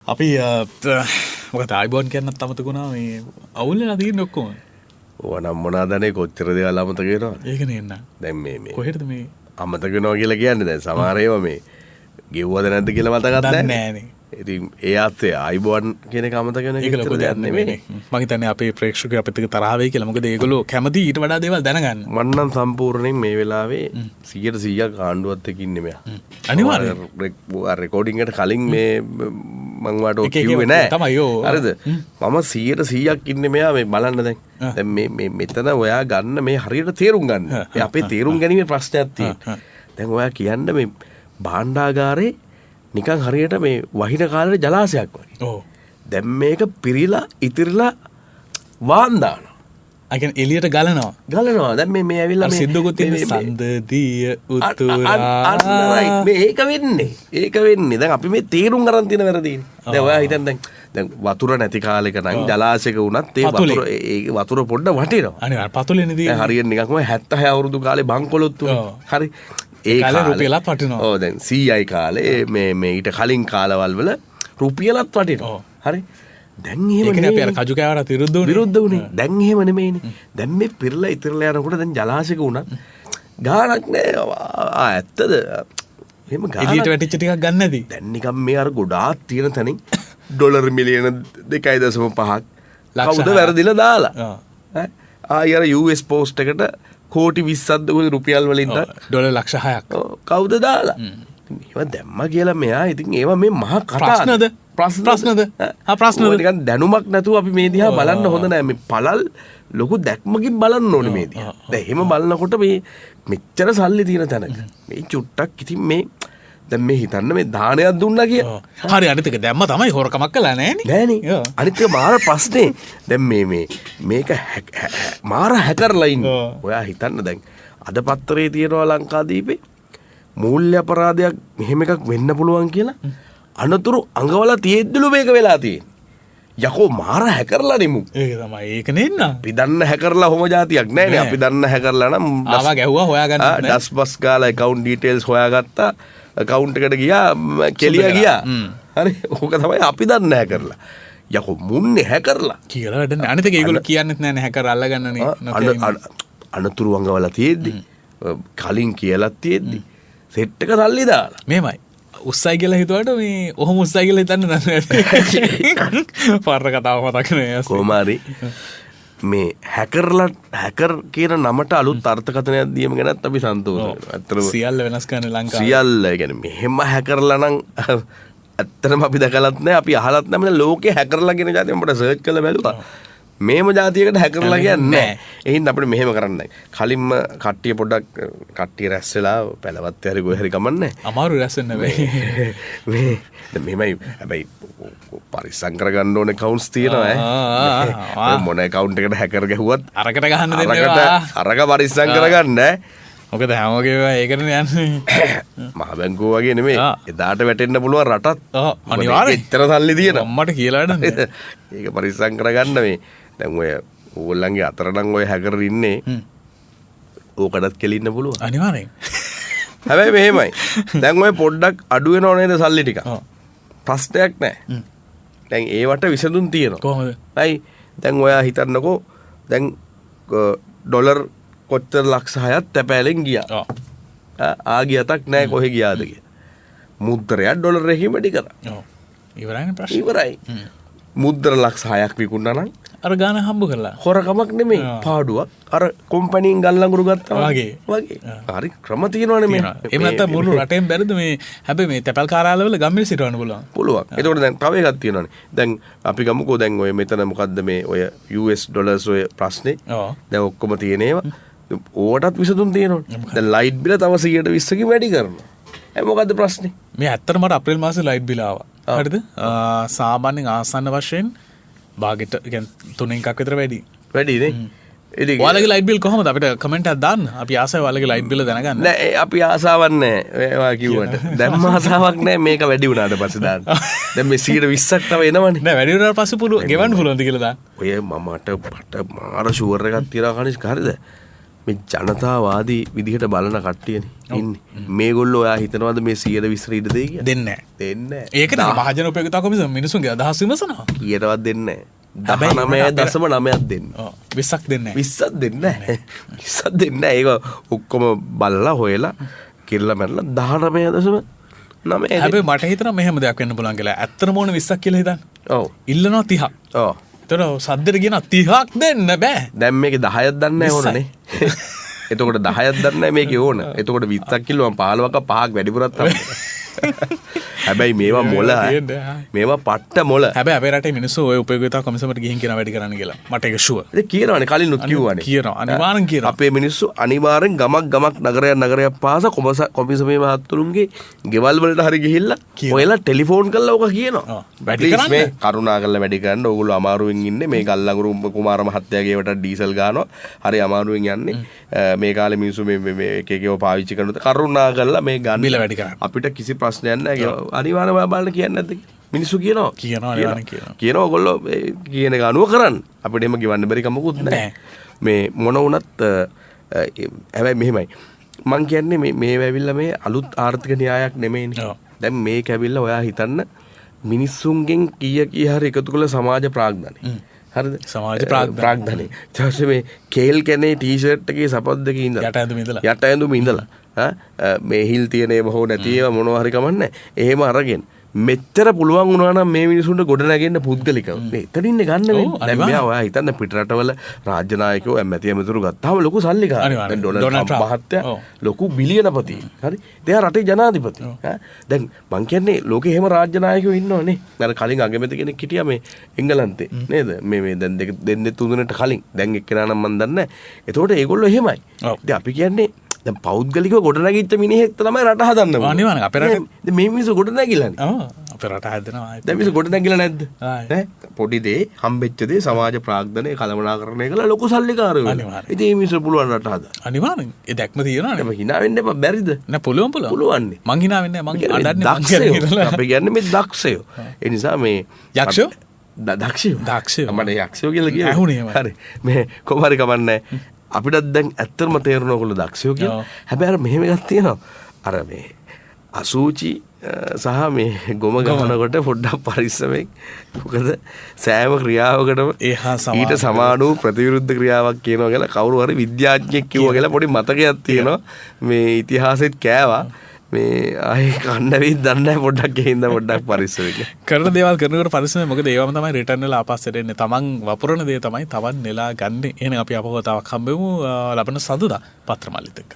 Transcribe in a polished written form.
අපි මොකද අයිබෝන් කියන්නත් අමතකුණා මේ අවුල්ලා තියෙන්නේ ඔක්කොම. ඕවා නම් මොනවාදනේ කොච්චර දේවල් අමතක වෙනවද? ඒකනේ එන්න. දැන් මේ කොහෙටද මේ අමතක වෙනවා කියලා කියන්නේ දැන් සමහර ඒවා මේ ගෙව්වද නැද්ද කියලා මතකත් නැහැ. නෑනේ. ඉතින් ඒ ආත්සේ අයිබෝන් කියන එක අමතක වෙන ඒක ලොකු දෙයක් නෙමෙයි. මම හිතන්නේ අපේ ප්‍රේක්ෂකයෝ අපිට තරහ වෙයි කියලා. මොකද ඒගොල්ලෝ කැමති ඊට වඩා දේවල් දැනගන්න. මම නම් සම්පූර්ණයෙන් මේ වෙලාවේ 100% ආණ්ඩුවත් එක්ක ඉන්නේ මෙයා. අනිවාර්යයෙන්. රෙකෝඩින් එකට කලින් මේ මං වාට කිව්වේ නෑ. හරිද? මම 100%ක් ඉන්නේ මෙයා මේ බලන්න දැන්. දැන් මේ මෙතන ඔයා ගන්න මේ හරියට තේරුම් ගන්න. මේ අපේ තේරුම් ගැනීමේ ප්‍රශ්නයක් තියෙනවා. දැන් ඔයා කියන්න මේ භාණ්ඩාගාරේ නිකන් හරියට මේ වහින කාලේ ජලාශයක් වගේ. ඔව්. දැන් මේක පිරීලා ඉතිරිලා වාන් දානවා. අය කියන්නේ එළියට ගලනවා. ගලනවා. දැන් මේ ඇවිල්ලා මේ සිද්දකොත් තියෙන සඳදිය උතුරා. මේ ඒක වෙන්නේ. ඒක වෙන්නේ. දැන් අපි මේ තීරුම් ගන්න තියෙන වැරදීනේ. දැන් ඔයා හිතන්න දැන් වතුර නැති කාලෙක නම් ජලාශයක වුණත් ඒ වතුර පොඩ්ඩ වටිනවා. අනේ පතුලේනේ තියෙන්නේ. හරියට නිකන් ඔය 76 අවුරුදු කාලේ බංකොලොත් වුණා. හරි. ඒ කාලේ රුපියලත් වටිනවා. ඔව් දැන් CI කාලේ මේ ඊට කලින් කාලවල වල රුපියලත් වටිනවා. හරි. දැන් එහෙම නෙමෙයි. අපි අර කජු කෑවට විරුද්ධ වුණේ. දැන් එහෙම නෙමෙයිනේ. දැන් මේ පිරලා ඉතිරලා යනකොට දැන් ජලාශයක වුණත් ගාණක් නෑ. ඇත්තද? එහෙම ගාණක් එළියට වැටිච්ච ටිකක් ගන්න නැති. දැන් නිකන් මේ අර ගොඩාක් තියෙන තැනින් ඩොලර් මිලියන 2.5ක් කවුද වැරදිලා දාලා. ආයෙ අර US පෝස්ට් එකට කෝටි 20ක් රුපියල් වලින් ඩොලර් ලක්ෂ 6ක් කවුද දාලා. ඒවා දැම්මා කියලා මෙයා ඉතින් ඒවා මේ මහා කතාද ප්‍රශ්නද නිකන් දැනුමක් නැතුව අපි මේ දිහා බලන්න හොඳ නෑ. මේ පළල් ලොකු දැක්මකින් බලන්න ඕනේ මේ දිහා. දැන් එහෙම බලනකොට මේ මෙච්චර සල්ලි තියෙන තැනක මේ චුට්ටක් ඉතින් මේ දැන් මේ හිතන්න මේ දානයක් දුන්නා කියලා. හරි අනිත් එක දැම්ම තමයි හොරකමක් කළා නෑනේ. නෑනේ. අනිත් එක මාර ප්‍රශ්නේ. දැන් මේක මාර හැකර්ලා ඉන්නේ. ඔයා හිතන්න දැන් අද පත්තරේ තියෙනවා ලංකාදීපේ මූල්‍ය අපරාධයක් මෙහෙම එකක් වෙන්න පුළුවන් කියලා අනතුරු අඟවලා තියෙද්දිලු මේක වෙලා තියෙන්නේ. යකෝ මාර හැකර්ලා නෙමු. ඒක තමයි. ඒක නෙන්න. අපි දන්න හැකර්ලා හොම જાතියක් නෑනේ. අපි දන්න හැකර්ලා නම් ආවා ගැහුවා හොයාගන්න නෑ. ඩස්බස් ගාලා account details හොයාගත්තා. account එකට ගියා කෙලියා ගියා. හරි. ඕක තමයි අපි දන්න හැකර්ලා. යකෝ මුන්නේ හැකර්ලා. කියලා වැඩ නෑ. අනිත් එක ඒගොල්ලෝ කියන්නෙත් නෑනේ හැකර් අල්ලගන්නනේ. අනතුරු අඟවලා තියෙද්දි කලින් කියලා තියෙද්දි සෙට් එක සල්ලි දාලා. මෙහෙමයි. උස්සයි කියලා හිතුවට මේ ඔහොම උස්සයි කියලා හිතන්න නෑ. පාර කතාව මතක නෑ. කොහොමාරි මේ හැකර් කියන නමට අලුත් අර්ථකථනයක් දීම ගැනත් අපි සන්තෝෂයි. ඇත්තටම සියල්ල වෙනස් කරන ලංකාව. සියල්ල කියන්නේ මෙහෙම හැකර්ලා නම් ඇත්තටම අපි දැකලත් නෑ. අපි අහලත් නෑ. මම ලෝකේ හැකර්ලා කියන જાතිය මට සර්ච් කරලා බැලුවා. මේම જાතියකට හැකර්ලා කියන්නේ නැහැ. එහෙනම් අපිට මෙහෙම කරන්නයි. කලින්ම කට්ටිය පොඩ්ඩක් කට්ටිය රැස් වෙලා පැලවත් හරි ගොයි හරි ගමන්නේ. අමාරු රැස් වෙන්න බෑ. මේ දැන් මෙහෙමයි. හැබැයි පරිස්සම් කරගන්න ඕනේ කවුන්ට්ස් තියෙනවා ඈ. මොන account එකට හැකර් ගැහුවත් අරකට ගහන්න දෙන්නවා. අරක පරිස්සම් කරගන්න ඈ. මොකද හැමෝගේම ඒකනේ යන්නේ. මහ බැංකුව වගේ නෙමෙයි. එදාට වැටෙන්න පුළුවන් රටත්. අනිවාර්යයෙන්. එච්චර සල්ලි තියෙනවා. අම්මට කියලා නේද? ඒක පරිස්සම් කරගන්න මේ. දැන් ඔය ඕගොල්ලන්ගේ අතර නම් ඔය හැකර් ඉන්නේ. ඕකටත් කෙලින්න පුළුවන්. අනිවාර්යෙන්. හැබැයි මෙහෙමයි. දැන් ඔය පොඩ්ඩක් අඩු වෙනව නේද සල්ලි ටික? ප්‍රශ්නයක් නැහැ. දැන් ඒවට විසඳුම් තියෙනවා. කොහොමද? හයි දැන් ඔයා හිතන්නකෝ දැන් ඩොලර් කොච්චර ලක්ෂ 6ක් තැපෑලෙන් ගියා. ආගියතක් නැහැ කොහෙ ගියාද කියලා. මුද්දරයක් ඩොලර් එකකින් වැඩි කරා. ඔව්. ඉවරයිනේ ප්‍රශ්නේ. ඉවරයි. මුද්දර ලක්ෂ 6ක් විකුණනා නම් අර ගාන හම්බ කරලා. හොරකමක් නෙමෙයි පාඩුවක්. අර කොම්පැනියෙන් ගල්ලඟුරු ගත්තා වගේ. හරි ක්‍රම තියෙනවනේ මේ. එහෙම නැත්නම් මුළු රටේම බැරිද මේ හැබැයි මේ තැපැල් කාර්යාලවල ගම්මිල් සිටවන්න පුළුවන්. පුළුවන්. ඒකෝට දැන් තව එකක් තියෙනවනේ. දැන් අපි ගමුකෝ දැන් ඔය මෙතන මොකද්ද මේ ඔය US ඩොලර්ස් ඔය ප්‍රශ්නේ. දැන් ඔක්කොම තියෙන ඒවා. ඕවටත් විසඳුම් තියෙනවනේ. දැන් ලයිට් බිල තව 120කින් වැඩි කරනවා. ඒ මොකද්ද ප්‍රශ්නේ? මේ ඇත්තටම මට අප්‍රේල් මාසේ ලයිට් බිල ආවා. හරිද? සාමාන්‍යයෙන් ආසන්න වශයෙන් භාගෙට කියන්නේ 3 එකක් විතර වැඩි. වැඩිනේ. ඉතින් ඔයාලගේ ලයිට් බිල් කොහමද? අපිට කමෙන්ට් එකක් දාන්න. අපි ආසයි ඔයාලගේ ලයිට් බිල දැනගන්න. නෑ අපි ආසාවක් නෑ. ඒවා කිව්වට. දැම්ම ආසාවක් නෑ මේක වැඩි වුණාට පස්සේ දාන්න. දැන් මේ 120ක් තව එනවනේ. නෑ වැඩි වුණාට පස්සේ පුළුවන් ගෙවන්න පුළුවන්ද කියලා දාන්න. ඔය මට මාර ෂුවර් එකක් තියලා කනිස් හරිද? මේ ජනතාවාදී විදිහට බලන කට්ටියනේ ඉන්නේ. මේගොල්ලෝ ඔයා හිතනවාද මේ 120 ඉඩ දෙයි කියලා? දෙන්නේ දෙන්නේ නැහැ. ඒකනේ මහජන උපයෝගිතා කොමිසම මිනිසුන්ගේ අදහස් විමසනවා. කීයටවත් දෙන්නේ නැහැ. 19.9ක් දෙන්න. 20ක් දෙන්නේ නැහැ. 20ක් දෙන්නේ නැහැ. 20ක් දෙන්නේ නැහැ. ඒක ඔක්කොම බලලා හොයලා කිරලා මැරලා 19.9 හැබැයි මට හිතෙනවා මෙහෙම දෙයක් වෙන්න පුළුවන් කියලා. ඇත්තටම ඕන 20ක් කියලා හිතන්න. ඔව්. ඉල්ලනවා 30ක්. ඔව්. ඒතර සද්දෙට කියන 30ක් දෙන්න බෑ. දැන් මේකේ 10ක් දන්නේ නැහැ ඕනනේ. එතකොට 10ක් දන්නේ නැහැ මේකේ ඕන. එතකොට 20ක් කිල්ලුවම 15ක 5ක් වැඩිපුරක් තමයි. හැබැයි මේවා මොළ මේවා පට්ට මොළ. හැබැයි අපේ රටේ මිනිස්සු ඔය උපයෝගිතා කොමිසමට ගිහින් කියන වැඩි කරන්න කියලා. මට ඒක ෂුවර්. ඒක කියනවානේ කලින්ුත් කිව්වානේ. කියනවා අනිවාර්යෙන් කියනවා. අපේ මිනිස්සු අනිවාර්යෙන් ගමක් නගරයක් පාසා කොමිසමේ මහත්තුරුන්ගේ ගෙවල් වලට හරි ගිහිල්ලා ඔයලා ටෙලිෆෝන් කරලා ඔක කියනවා. වැඩි කරන්න. මේ කරුණා කරලා වැඩි කරන්න. ඕගොල්ලෝ අමාරුවෙන් ඉන්නේ. මේ ගල්ලඟුරු කුමාර මහත්තයාගේ වට ඩීසල් ගානවා. හරි අමාරුවෙන් යන්නේ. මේ කාලේ මිනිස්සු මේ එක එකව පාවිච්චි කරනකොට කරුණා කරලා මේ ගන්න. බිල වැඩි කරන්න. අපිට කිසි ප්‍රශ්නයක් නැහැ. අනිවාර්යයෙන්ම බලන්න කියන්නේ නැද්ද? මිනිස්සු කියනවා ඔයගොල්ලෝ කියන එක අනුව කරන්න. අපිට එහෙම ගිවන්න බැරි කමකුත් නැහැ. මේ මොන වුණත් හැබැයි මෙහෙමයි. මං කියන්නේ මේ ඇවිල්ලා මේ අලුත් ආර්ථික න්‍යායක් නෙමෙයිනේ. දැන් මේක ඇවිල්ලා ඔයා හිතන්න මිනිස්සුන්ගෙන් කී හරි එකතු කළ සමාජ ප්‍රාග්ධනය. හරිද? සමාජ ප්‍රාග්ධනය. ඊට පස්සේ මේ කේල් කැනේ ටී-ෂර්ට් එකේ සපත් දෙකේ ඉඳලා යට ඇඳුම ඉඳලා මේ හිල් තියෙන ඒවා හෝ නැති ඒවා මොනවා හරි කමන්නේ. එහෙම අරගෙන මෙච්චර පුළුවන් වුණා නම් මේ මිනිසුන්ට ගොඩ නැගෙන්න පුද්ගලිකව. මේ එතනින්නේ ගන්න වෙන්නේ. දැන් මෙයා ඔයා හිතන්න පිට රටවල රාජ්‍ය නායකයෝ ඇමති ඇමතුරු ගත්තාම ලොකු සල්ලිකාරයෙක්. දැන් ඩොනල්ඩ් ට්‍රම්ප් මහත්තයා ලොකු බිලියනපති. හරි. එයා රටේ ජනාධිපති. දැන් මං කියන්නේ ලෝකේ එහෙම රාජ්‍ය නායකයෝ ඉන්නවනේ. අර කලින් අගමැති කෙනෙක් හිටියා මේ එංගලන්තේ නේද? මේ දැන් දෙන්නේ තුන්දෙනෙක්ට කලින්. දැන් එක්කෙනා නම් මන් දන්නේ නැහැ. ඒතකොට ඒගොල්ලෝ එහෙමයි. දැන් අපි කියන්නේ දැන් පෞද්ගලිකව ගොඩනැගිච්ච මිනිහෙක් තමයි රට හදන්න ඕනේ. අනිවාර්යෙන් අපේ රට දැන් මේ මිනිස්සු ගොඩනැගිලානේ. අපේ රට හදනවා. දැන් මිනිස්සු ගොඩනැගිලා නැද්ද? ඈ පොඩි දේ හම්බෙච්ච දේ සමාජ ප්‍රාග්ධනය කළමනාකරණය කළා ලොකු සල්ලිකාරයෝ. ඉතින් මේ මිනිස්සු පුළුවන් රට හදන්න. අනිවාර්යෙන්. ඒ දැක්ම තියෙනවානේ. මම hina වෙන්න එපා බැරිද? නෑ පුළුවන්. මං hina වෙන්නේ මං අඬන්නේ. අපි කියන්නේ මේ දක්ෂයෝ. ඒ නිසා මේ යක්ෂයෝ දක්ෂයෝ මට යක්ෂයෝ කියලා කියනවා. හරි. මේ කොහොමරි කමන්නේ. අපිටත් දැන් ඇත්තටම තේරෙනවා ඔයගොල්ලෝ දක්ෂයෝ කියලා. හැබැයි අර මෙහෙම එකක් තියෙනවා. අර මේ අසූචි සහ මේ ගොම ගන්නකොට පොඩ්ඩක් පරිස්සමෙන්. මොකද සෑම ක්‍රියාවකටම ඊට සමාන වූ ප්‍රතිවිරුද්ධ ක්‍රියාවක් කියනවා කියලා කවුරු හරි විද්‍යාඥයෙක් කිව්වා කියලා පොඩි මතකයක් තියෙනවා. මේ ඉතිහාසෙත් කෑවා. මේ ආයේ කන්න වෙයි දන්නේ නැහැ පොඩ්ඩක් ගෙහින්ද පොඩ්ඩක් පරිස්සමෙන්. කරන දේවල් කරනකොට පරිස්සමෙන් මොකද ඒවම තමයි රිටර්න් වෙලා ආපස්සට එන්නේ. Taman වපුරන දේ තමයි Taman නෙලා ගන්න. එහෙනම් අපි අපව තවක් හම්බෙමු ලබන සඳුදා පත්‍රමල්ලිත් එක්ක.